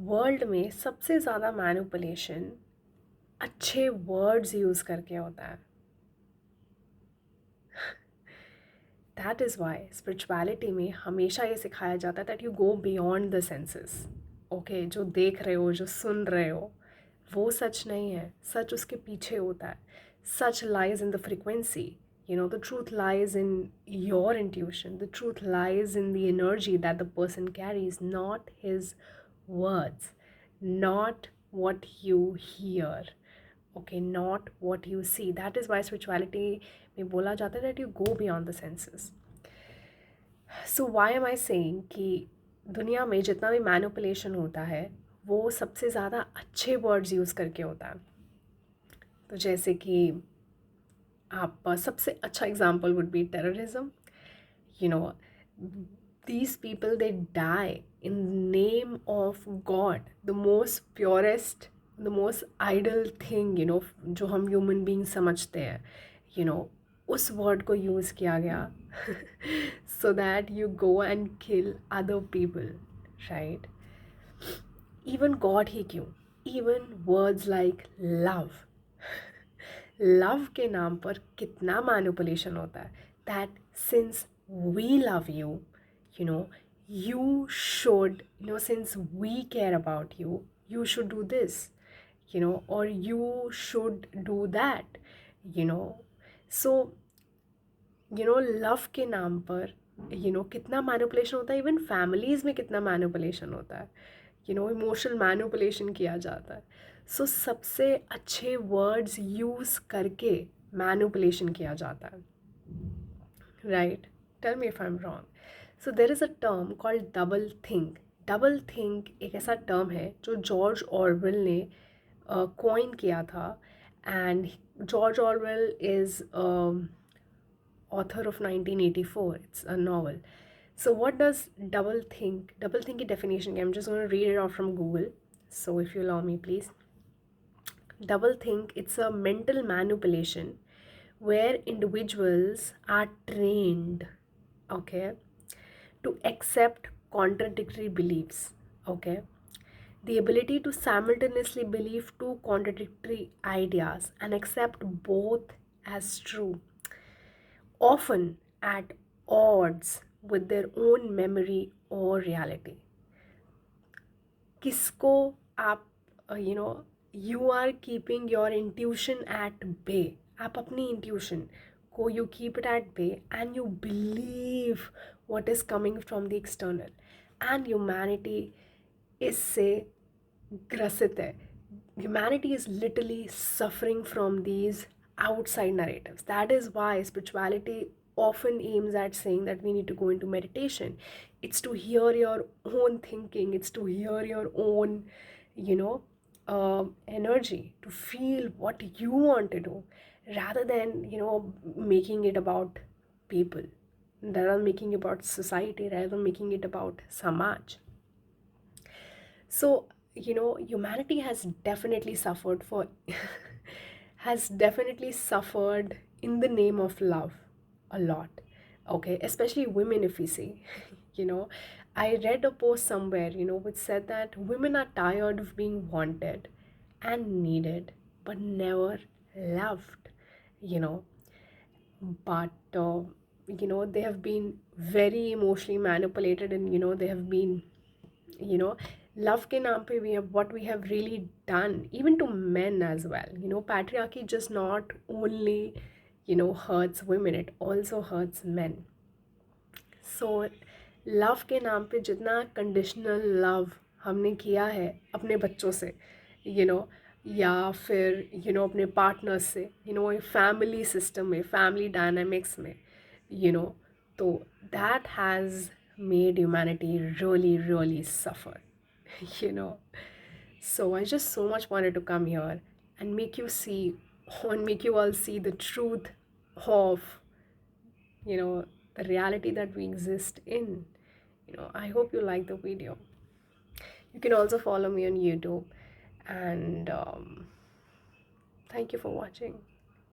World में सबसे ज़्यादा मैनिपुलेशन अच्छे वर्ड्स यूज़ करके होता है. दैट इज़ वाई स्पिरिचुअलिटी में हमेशा ये सिखाया जाता है that you go beyond the senses. Okay, जो देख रहे हो, जो सुन रहे हो, वो सच नहीं है. सच उसके पीछे होता है. सच lies in the frequency. The truth lies in your intuition. The truth lies in the energy that the person carries, not his words, not what you hear. Okay, not what you see. That is why spirituality में बोला जाता है that you go beyond the senses. So why am I saying कि दुनिया में जितना भी manipulation होता है वो सबसे ज़्यादा अच्छे वर्ड्स यूज़ करके होता है. तो जैसे कि आप सबसे अच्छा example would be terrorism. you know these people, they die in the name of God, the most purest, the most ideal thing, जो हम ह्यूमन बीइंग समझते हैं. उस वर्ड को यूज़ किया गया so that you go and kill other people, right? Even God ही क्यों, even words like love. Love के नाम पर कितना मैनिपुलेशन होता है. That since we love you, you should, since we care about you, you should do this, or you should do that, so love के नाम पर कितना मैनिपुलेशन होता है. इवन फैमिलीज़ में कितना मैनिपुलेशन होता है. इमोशनल मैनिपुलेशन किया जाता है. सो सबसे अच्छे वर्ड्स यूज़ करके मैनिपुलेशन किया जाता है. Right, tell me if I am wrong. So there is a term called double think. Double think एक ऐसा टर्म है जो जॉर्ज ऑरवेल ने कॉइन किया था. And George Orwell is author of 1984. It's a novel. So what does double think? Double think की definition I'm just going to read it out from Google. So if you allow me, please. Double think, it's a mental manipulation where individuals are trained, okay, to accept contradictory beliefs, okay. The ability to simultaneously believe two contradictory ideas and accept both as true, often at odds with their own memory or reality. किसको आप you are keeping your intuition at bay. आप अपनी intuition को you keep it at bay and you believe what is coming from the external. And humanity इससे ग्रसित है. Humanity is literally suffering from these outside narratives. That is why spirituality often aims at saying that we need to go into meditation. It's to hear your own thinking, it's to hear your own, energy, to feel what you want to do, rather than, making it about people, rather than making it about society, rather than making it about samaj. So, humanity has definitely suffered for has definitely suffered in the name of love a lot. Okay, especially women, if we see. I read a post somewhere, which said that women are tired of being wanted and needed but never loved, you know but they have been very emotionally manipulated, and they have been, love ke naam pe we have what we have really done even to men as well. Patriarchy just not only hurts women, it also hurts men. So love के नाम पे जितना conditional love हमने किया है अपने बच्चों से, या फिर अपने पार्टनर्स से, फैमिली सिस्टम में, फैमिली डायनामिक्स में, तो that has made humanity really, really suffer. you know. So I just so much wanted to come here and make you see, and make you all see the truth of, the reality that we exist in. I hope you like the video. You can also follow me on YouTube, and thank you for watching.